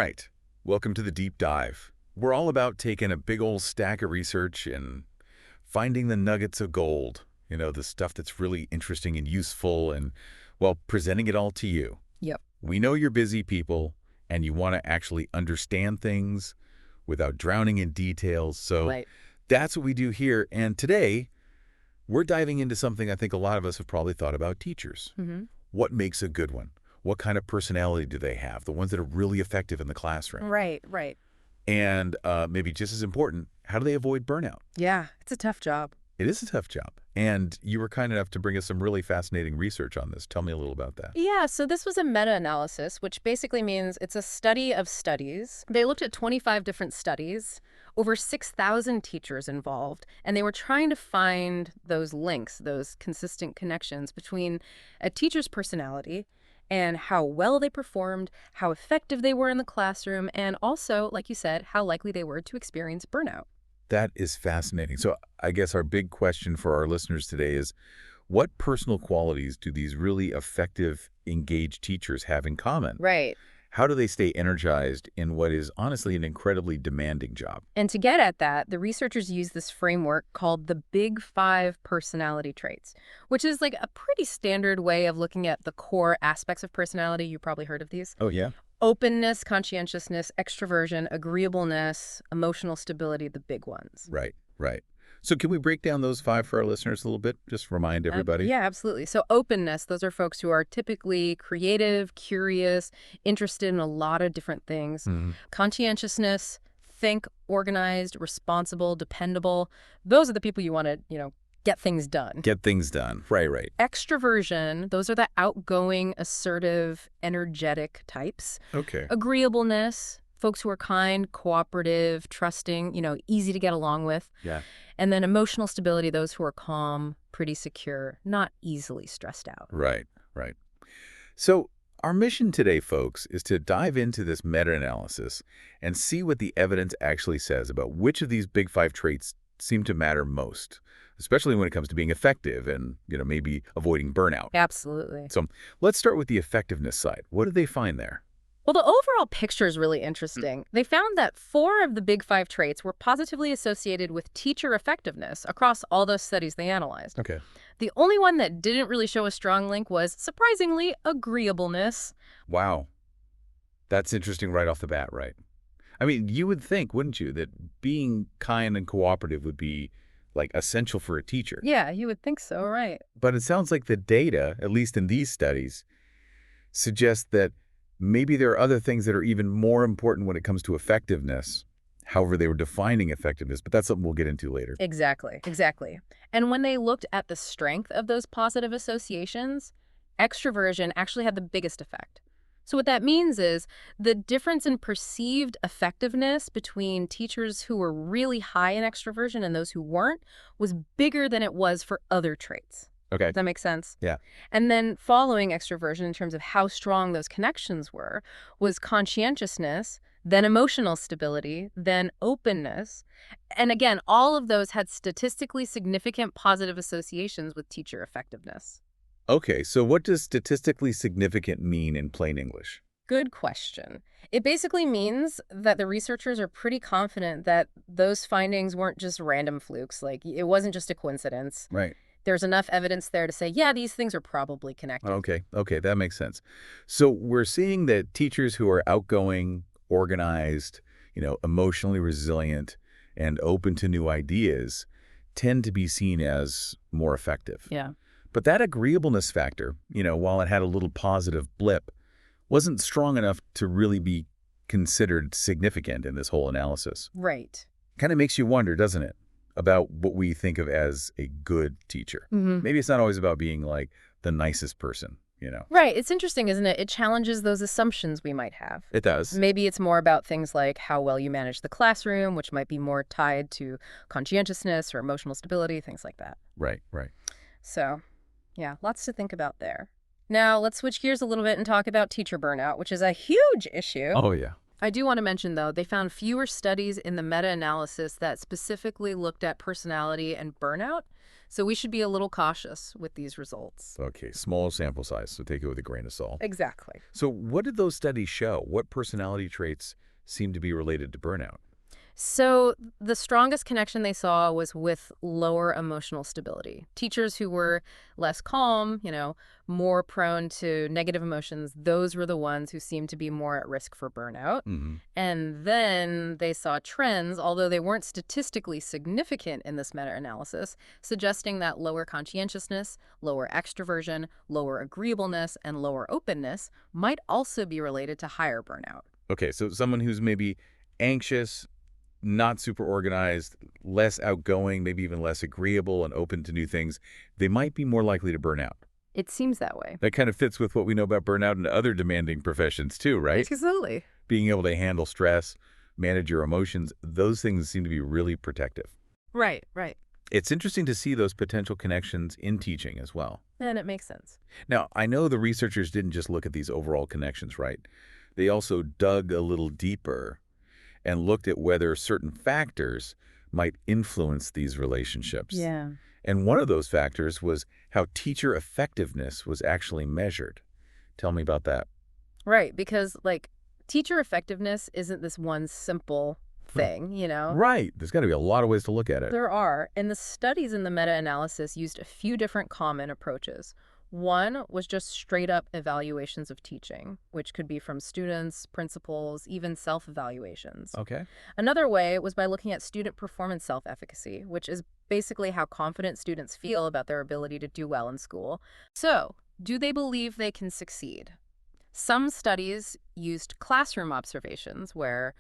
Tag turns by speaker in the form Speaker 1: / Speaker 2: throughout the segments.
Speaker 1: right. Welcome to the deep dive. We're all about taking a big old stack of research and finding the nuggets of gold, the stuff that's really interesting and useful and, well, presenting it all to you.
Speaker 2: Yep.
Speaker 1: We know you're busy people and you want to actually understand things without drowning in details. So
Speaker 2: Right.
Speaker 1: that's what we do here. And today, we're diving into something I think a lot of us have probably thought about: teachers.
Speaker 2: Mm-hmm.
Speaker 1: What makes a good one? What kind of personality do they have? The ones that are really effective in the classroom.
Speaker 2: Right.
Speaker 1: And maybe just as important, how do they avoid burnout?
Speaker 2: Yeah, it's a tough job.
Speaker 1: It is a tough job. And you were kind enough to bring us some really fascinating research on this. Tell me a little about that.
Speaker 2: Yeah, so this was a meta-analysis, which basically means it's a study of studies. They looked at 25 different studies, over 6,000 teachers involved, and they were trying to find those links, those consistent connections between a teacher's personality and how well they performed, how effective they were in the classroom, and also, like you said, how likely they were to experience burnout.
Speaker 1: That is fascinating. So I guess our big question for our listeners today is, what personal qualities do these really effective, engaged teachers have in common?
Speaker 2: Right.
Speaker 1: How do they stay energized in what is honestly an incredibly demanding job?
Speaker 2: And to get at that, the researchers use this framework called the Big Five personality traits, which is like a pretty standard way of looking at the core aspects of personality. You probably heard of these.
Speaker 1: Oh, yeah?
Speaker 2: Openness, conscientiousness, extroversion, agreeableness, emotional stability, the big ones.
Speaker 1: Right. So can we break down those five for our listeners a little bit? Just remind everybody.
Speaker 2: Yeah, absolutely. So openness, those are folks who are typically creative, curious, interested in a lot of different things.
Speaker 1: Mhm.
Speaker 2: Conscientiousness, think organized, responsible, dependable. Those are the people you want to, get things done.
Speaker 1: Get things done. Right.
Speaker 2: Extroversion, those are the outgoing, assertive, energetic types.
Speaker 1: Okay.
Speaker 2: Agreeableness, folks who are kind, cooperative, trusting, easy to get along with.
Speaker 1: Yeah.
Speaker 2: And then emotional stability, those who are calm, pretty secure, not easily stressed out.
Speaker 1: Right. So our mission today, folks, is to dive into this meta-analysis and see what the evidence actually says about which of these big five traits seem to matter most, especially when it comes to being effective and, maybe avoiding burnout.
Speaker 2: Absolutely.
Speaker 1: So let's start with the effectiveness side. What did they find there?
Speaker 2: Well, the overall picture is really interesting. They found that 4 of the big 5 traits were positively associated with teacher effectiveness across all those studies they analyzed.
Speaker 1: Okay.
Speaker 2: The only one that didn't really show a strong link was, surprisingly, agreeableness.
Speaker 1: Wow. That's interesting right off the bat, right? I mean, you would think, wouldn't you, that being kind and cooperative would be, like, essential for a teacher.
Speaker 2: Yeah, you would think so, right?
Speaker 1: But it sounds like the data, at least in these studies, suggests that maybe there are other things that are even more important when it comes to effectiveness. However, they were defining effectiveness, but that's something we'll get into later.
Speaker 2: Exactly. And when they looked at the strength of those positive associations, extroversion actually had the biggest effect. So what that means is the difference in perceived effectiveness between teachers who were really high in extroversion and those who weren't was bigger than it was for other traits.
Speaker 1: Okay.
Speaker 2: Does that make sense?
Speaker 1: Yeah.
Speaker 2: And then following extroversion in terms of how strong those connections were was conscientiousness, then emotional stability, then openness. And again, all of those had statistically significant positive associations with teacher effectiveness.
Speaker 1: Okay, so what does statistically significant mean in plain English?
Speaker 2: Good question. It basically means that the researchers are pretty confident that those findings weren't just random flukes. Like, it wasn't just a coincidence.
Speaker 1: Right.
Speaker 2: There's enough evidence there to say, yeah, these things are probably connected.
Speaker 1: Okay, that makes sense. So we're seeing that teachers who are outgoing, organized, emotionally resilient, and open to new ideas tend to be seen as more effective.
Speaker 2: Yeah.
Speaker 1: But that agreeableness factor, while it had a little positive blip, wasn't strong enough to really be considered significant in this whole analysis.
Speaker 2: Right.
Speaker 1: Kind of makes you wonder, doesn't it, about what we think of as a good teacher.
Speaker 2: Mm-hmm.
Speaker 1: Maybe it's not always about being like the nicest person,
Speaker 2: Right. It's interesting, isn't it? It challenges those assumptions we might have.
Speaker 1: It does.
Speaker 2: Maybe it's more about things like how well you manage the classroom, which might be more tied to conscientiousness or emotional stability, things like that.
Speaker 1: Right.
Speaker 2: So, yeah, lots to think about there. Now, let's switch gears a little bit and talk about teacher burnout, which is a huge issue.
Speaker 1: Oh, yeah.
Speaker 2: I do want to mention, though, they found fewer studies in the meta-analysis that specifically looked at personality and burnout. So we should be a little cautious with these results.
Speaker 1: Okay, small sample size, so take it with a grain of salt.
Speaker 2: Exactly.
Speaker 1: So what did those studies show? What personality traits seem to be related to burnout?
Speaker 2: So the strongest connection they saw was with lower emotional stability. Teachers who were less calm, more prone to negative emotions, those were the ones who seemed to be more at risk for burnout.
Speaker 1: Hmm.
Speaker 2: And then they saw trends, although they weren't statistically significant in this meta-analysis, suggesting that lower conscientiousness, lower extroversion, lower agreeableness, and lower openness might also be related to higher burnout.
Speaker 1: Okay, so someone who's maybe anxious, not super organized, less outgoing, maybe even less agreeable and open to new things, they might be more likely to burn out.
Speaker 2: It seems that way.
Speaker 1: That kind of fits with what we know about burnout in other demanding professions too, right?
Speaker 2: Absolutely.
Speaker 1: Being able to handle stress, manage your emotions, those things seem to be really protective.
Speaker 2: Right, right.
Speaker 1: It's interesting to see those potential connections in teaching as well.
Speaker 2: And it makes sense.
Speaker 1: Now, I know the researchers didn't just look at these overall connections, right? They also dug a little deeper and looked at whether certain factors might influence these relationships.
Speaker 2: Yeah.
Speaker 1: And one of those factors was how teacher effectiveness was actually measured. Tell me about that.
Speaker 2: Right, because teacher effectiveness isn't this one simple thing.
Speaker 1: Right. There's got to be a lot of ways to look at it.
Speaker 2: There are, and the studies in the meta-analysis used a few different common approaches. One was just straight up evaluations of teaching, which could be from students, principals, even self-evaluations.
Speaker 1: Okay.
Speaker 2: Another way was by looking at student performance self-efficacy, which is basically how confident students feel about their ability to do well in school. So, do they believe they can succeed? Some studies used classroom observations where,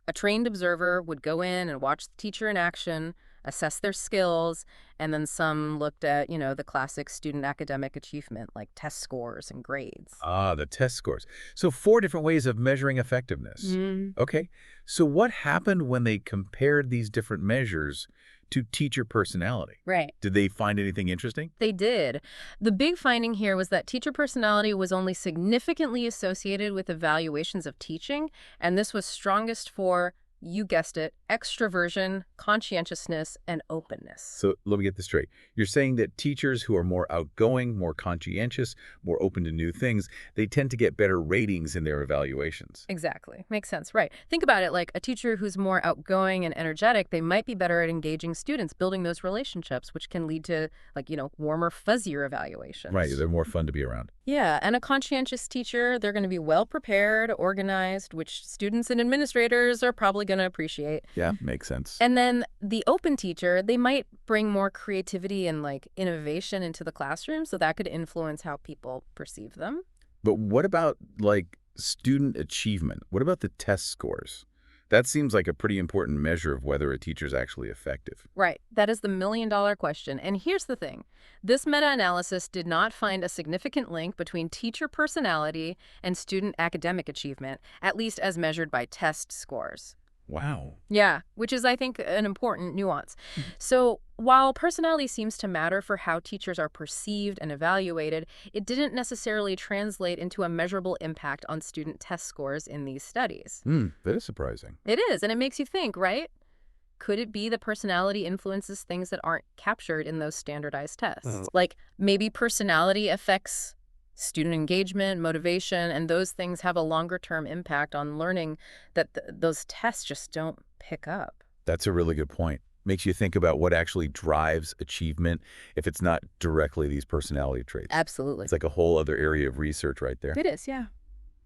Speaker 2: a trained observer would go in and watch the teacher in action, assess their skills, and then some looked at, the classic student academic achievement, like test scores and grades.
Speaker 1: Ah, the test scores. So 4 different ways of measuring effectiveness.
Speaker 2: Mm.
Speaker 1: Okay. So what happened when they compared these different measures to teacher personality?
Speaker 2: Right.
Speaker 1: Did they find anything interesting?
Speaker 2: They did. The big finding here was that teacher personality was only significantly associated with evaluations of teaching, and this was strongest for, you guessed it, extroversion, conscientiousness, and openness.
Speaker 1: So let me get this straight. You're saying that teachers who are more outgoing, more conscientious, more open to new things, they tend to get better ratings in their evaluations.
Speaker 2: Exactly. Makes sense. Right. Think about it like a teacher who's more outgoing and energetic, they might be better at engaging students, building those relationships, which can lead to, warmer, fuzzier evaluations.
Speaker 1: Right. They're more fun to be around.
Speaker 2: Yeah. And a conscientious teacher, they're going to be well prepared, organized, which students and administrators are probably going to appreciate.
Speaker 1: Yeah, makes sense.
Speaker 2: And then the open teacher, they might bring more creativity and innovation into the classroom, so that could influence how people perceive them.
Speaker 1: But what about student achievement? What about the test scores? That seems like a pretty important measure of whether a teacher's actually effective.
Speaker 2: Right. That is the million-dollar question. And here's the thing. This meta-analysis did not find a significant link between teacher personality and student academic achievement, at least as measured by test scores.
Speaker 1: Wow.
Speaker 2: Yeah, which is, I think, an important nuance. So while personality seems to matter for how teachers are perceived and evaluated, it didn't necessarily translate into a measurable impact on student test scores in these studies.
Speaker 1: That is surprising.
Speaker 2: It is, and it makes you think, right? Could it be that personality influences things that aren't captured in those standardized tests? Like maybe personality affects student engagement, motivation, and those things have a longer-term impact on learning that those tests just don't pick up.
Speaker 1: That's a really good point. Makes you think about what actually drives achievement if it's not directly these personality traits.
Speaker 2: Absolutely.
Speaker 1: It's like a whole other area of research right there.
Speaker 2: It is, yeah.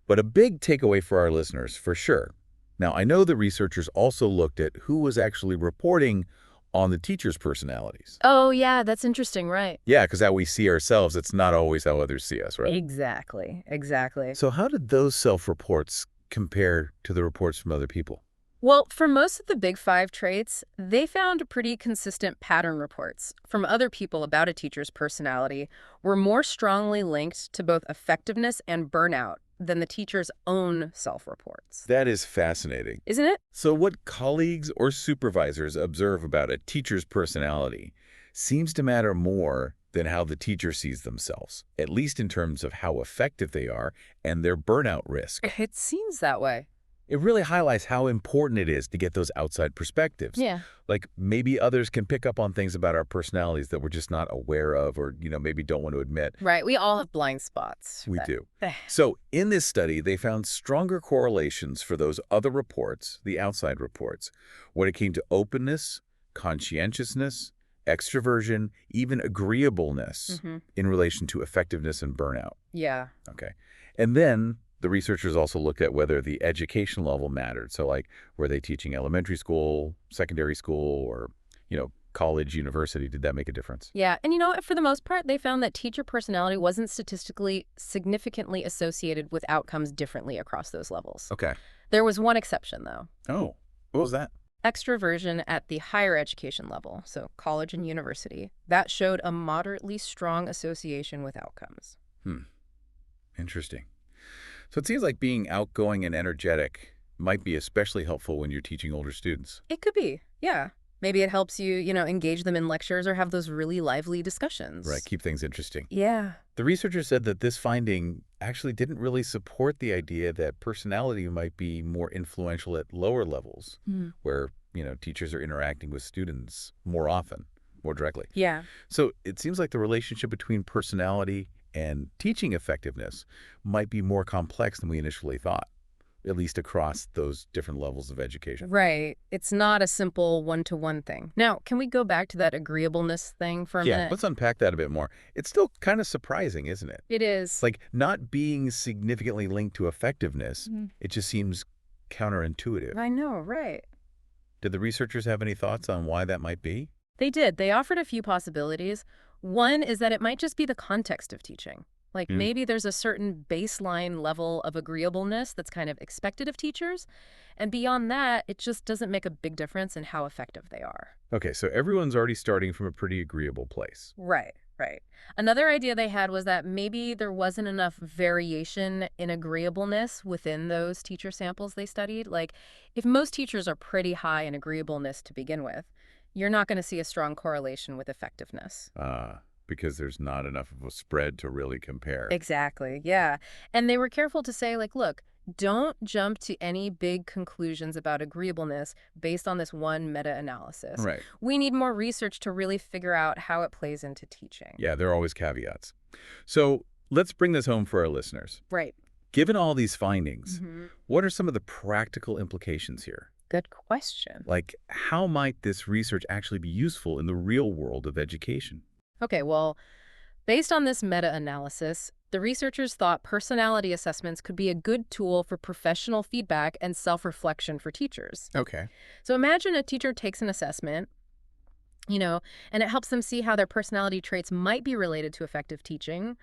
Speaker 1: But a big takeaway for our listeners, for sure. Now, I know the researchers also looked at who was actually reporting on the teachers' personalities.
Speaker 2: Oh, yeah, that's interesting, right?
Speaker 1: Yeah, because how we see ourselves, it's not always how others see us, right?
Speaker 2: Exactly, exactly.
Speaker 1: So how did those self-reports compare to the reports from other people?
Speaker 2: Well, for most of the big 5 traits, they found pretty consistent pattern reports from other people about a teacher's personality were more strongly linked to both effectiveness and burnout than the teacher's own self-reports.
Speaker 1: That is fascinating.
Speaker 2: Isn't it?
Speaker 1: So what colleagues or supervisors observe about a teacher's personality seems to matter more than how the teacher sees themselves, at least in terms of how effective they are and their burnout risk.
Speaker 2: It seems that way.
Speaker 1: It really highlights how important it is to get those outside perspectives.
Speaker 2: Yeah.
Speaker 1: Like maybe others can pick up on things about our personalities that we're just not aware of or, maybe don't want to admit.
Speaker 2: Right. We all have blind spots.
Speaker 1: We
Speaker 2: But,
Speaker 1: do.
Speaker 2: eh,
Speaker 1: So in this study, they found stronger correlations for those other reports, the outside reports, when it came to openness, conscientiousness, extroversion, even agreeableness
Speaker 2: mhm.
Speaker 1: in relation to effectiveness and burnout.
Speaker 2: Yeah.
Speaker 1: Okay. And then the researchers also looked at whether the education level mattered. So like, were they teaching elementary school, secondary school, or, college, university? Did that make a difference?
Speaker 2: Yeah. And for the most part, they found that teacher personality wasn't statistically significantly associated with outcomes differently across those levels.
Speaker 1: Okay.
Speaker 2: There was one exception, though.
Speaker 1: Oh, what was that?
Speaker 2: Extroversion at the higher education level, so college and university, that showed a moderately strong association with outcomes.
Speaker 1: Hmm. Interesting. So it seems like being outgoing and energetic might be especially helpful when you're teaching older students.
Speaker 2: It could be, yeah. Maybe it helps you, engage them in lectures or have those really lively discussions.
Speaker 1: Right, keep things interesting.
Speaker 2: Yeah.
Speaker 1: The researchers said that this finding actually didn't really support the idea that personality might be more influential at lower levels,
Speaker 2: Hmm.
Speaker 1: where, teachers are interacting with students more often, more directly.
Speaker 2: Yeah.
Speaker 1: So it seems like the relationship between personality and teaching effectiveness might be more complex than we initially thought, at least across those different levels of education.
Speaker 2: Right. It's not a simple one-to-one thing. Now, can we go back to that agreeableness thing for a
Speaker 1: Yeah,
Speaker 2: minute?
Speaker 1: let's unpack that a bit more. It's still kind of surprising, isn't it?
Speaker 2: It is.
Speaker 1: Like not being significantly linked to effectiveness,
Speaker 2: Mhm.
Speaker 1: it just seems counterintuitive.
Speaker 2: I know, right.
Speaker 1: Did the researchers have any thoughts on why that might be?
Speaker 2: They did. They offered a few possibilities. One is that it might just be the context of teaching. Like
Speaker 1: Mm.
Speaker 2: maybe there's a certain baseline level of agreeableness that's kind of expected of teachers. And beyond that, it just doesn't make a big difference in how effective they are.
Speaker 1: Okay, so everyone's already starting from a pretty agreeable place.
Speaker 2: Right, right. Another idea they had was that maybe there wasn't enough variation in agreeableness within those teacher samples they studied. Like if most teachers are pretty high in agreeableness to begin with, you're not going to see a strong correlation with effectiveness.
Speaker 1: Because there's not enough of a spread to really compare.
Speaker 2: Exactly, yeah. And they were careful to say, like, look, don't jump to any big conclusions about agreeableness based on this one meta-analysis.
Speaker 1: Right.
Speaker 2: We need more research to really figure out how it plays into teaching.
Speaker 1: Yeah, there are always caveats. So let's bring this home for our listeners.
Speaker 2: Right.
Speaker 1: Given all these findings,
Speaker 2: Hmm.
Speaker 1: what are some of the practical implications here?
Speaker 2: Good question.
Speaker 1: Like, how might this research actually be useful in the real world of education?
Speaker 2: Okay, well, based on this meta-analysis, the researchers thought personality assessments could be a good tool for professional feedback and self-reflection for teachers.
Speaker 1: Okay.
Speaker 2: So imagine a teacher takes an assessment, and it helps them see how their personality traits might be related to effective teaching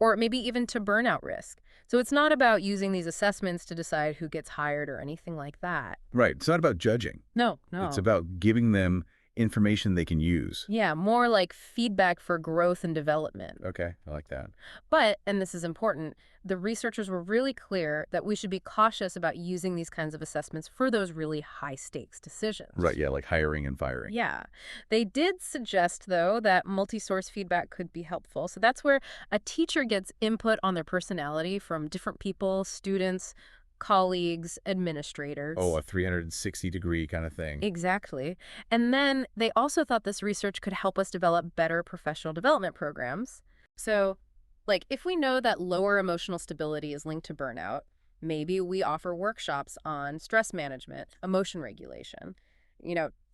Speaker 2: or maybe even to burnout risk. So it's not about using these assessments to decide who gets hired or anything like that.
Speaker 1: Right. It's not about judging.
Speaker 2: No,
Speaker 1: It's
Speaker 2: no.
Speaker 1: about giving them information they can use.
Speaker 2: Yeah, more like feedback for growth and development.
Speaker 1: Okay, I like that.
Speaker 2: But, and this is important, the researchers were really clear that we should be cautious about using these kinds of assessments for those really high-stakes decisions.
Speaker 1: Right, yeah, like hiring and firing.
Speaker 2: Yeah. They did suggest, though, that multi-source feedback could be helpful. So that's where a teacher gets input on their personality from different people, students, colleagues, administrators.
Speaker 1: Oh, a 360-degree kind of thing.
Speaker 2: Exactly. And then they also thought this research could help us develop better professional development programs. So, like, if we know that lower emotional stability is linked to burnout, maybe we offer workshops on stress management, emotion regulation,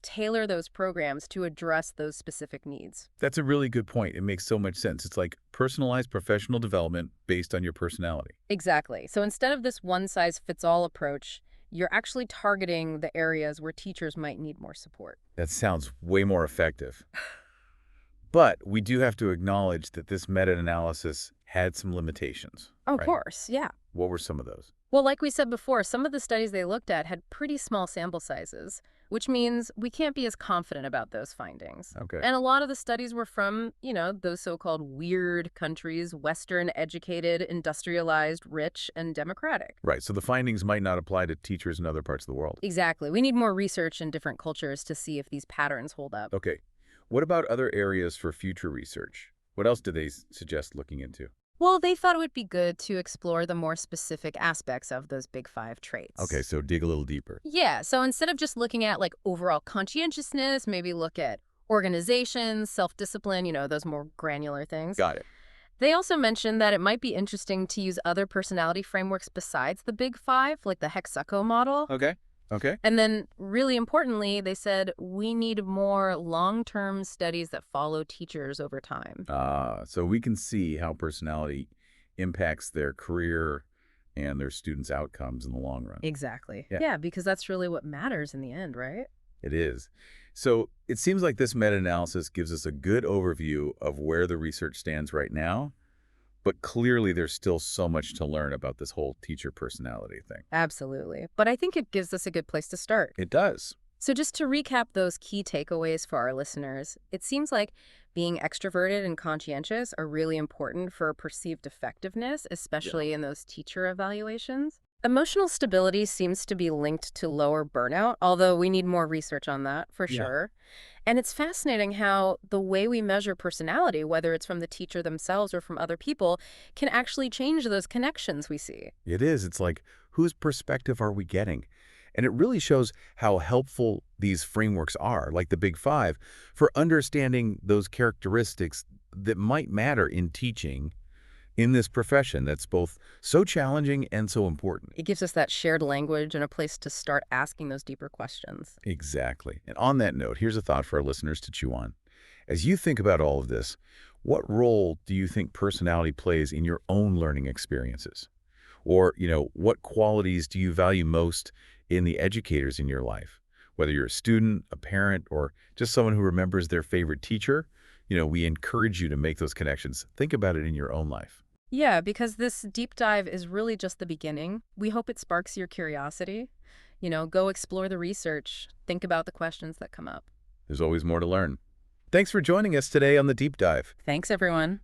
Speaker 2: tailor those programs to address those specific needs.
Speaker 1: That's a really good point. It makes so much sense. It's like personalized professional development based on your personality.
Speaker 2: Exactly. So instead of this one-size-fits-all approach, you're actually targeting the areas where teachers might need more support.
Speaker 1: That sounds way more effective. But we do have to acknowledge that this meta-analysis had some limitations.
Speaker 2: Of
Speaker 1: right?
Speaker 2: course, yeah.
Speaker 1: What were some of those?
Speaker 2: Well, like we said before, some of the studies they looked at had pretty small sample sizes, which means we can't be as confident about those findings.
Speaker 1: Okay.
Speaker 2: And a lot of the studies were from, those so-called weird countries, Western, educated, industrialized, rich, and democratic.
Speaker 1: Right, so the findings might not apply to teachers in other parts of the world.
Speaker 2: Exactly. We need more research in different cultures to see if these patterns hold up.
Speaker 1: Okay. What about other areas for future research? What else do they suggest looking into?
Speaker 2: Well, they thought it would be good to explore the more specific aspects of those big five
Speaker 1: Okay,
Speaker 2: traits.
Speaker 1: so dig a little deeper.
Speaker 2: Yeah, so instead of just looking at like overall conscientiousness, maybe look at organization, self-discipline, those more granular things.
Speaker 1: Got it.
Speaker 2: They also mentioned that it might be interesting to use other personality frameworks besides the big five, like the Hexaco model.
Speaker 1: Okay. Okay.
Speaker 2: And then, really importantly, they said we need more long-term studies that follow teachers over time.
Speaker 1: So we can see how personality impacts their career and their students' outcomes in the long run.
Speaker 2: Exactly.
Speaker 1: Yeah,
Speaker 2: Yeah, because that's really what matters in the end, right?
Speaker 1: it is. So it seems like this meta-analysis gives us a good overview of where the research stands right now, but clearly there's still so much to learn about this whole teacher personality thing.
Speaker 2: Absolutely. But I think it gives us a good place to start.
Speaker 1: It does.
Speaker 2: So, just to recap those key takeaways for our listeners, it seems like being extroverted and conscientious are really important for perceived effectiveness,
Speaker 1: Yeah.
Speaker 2: especially in those teacher evaluations. Emotional stability seems to be linked to lower burnout, although we need more research on that for
Speaker 1: Yeah.
Speaker 2: sure. And it's fascinating how the way we measure personality, whether it's from the teacher themselves or from other people, can actually change those connections we see.
Speaker 1: It is. It's like, whose perspective are we getting? And it really shows how helpful these frameworks are, like the Big Five, for understanding those characteristics that might matter in teaching in this profession that's both so challenging and so important.
Speaker 2: It gives us that shared language and a place to start asking those deeper questions.
Speaker 1: Exactly. And on that note, here's a thought for our listeners to chew on. As you think about all of this, what role do you think personality plays in your own learning experiences? Or, what qualities do you value most in the educators in your life? Whether you're a student, a parent, or just someone who remembers their favorite teacher, we encourage you to make those connections. Think about it in your own life.
Speaker 2: Yeah, because this deep dive is really just the beginning. We hope it sparks your curiosity. Go explore the research, think about the questions that come up.
Speaker 1: There's always more to learn. Thanks for joining us today on The Deep Dive.
Speaker 2: Thanks, everyone.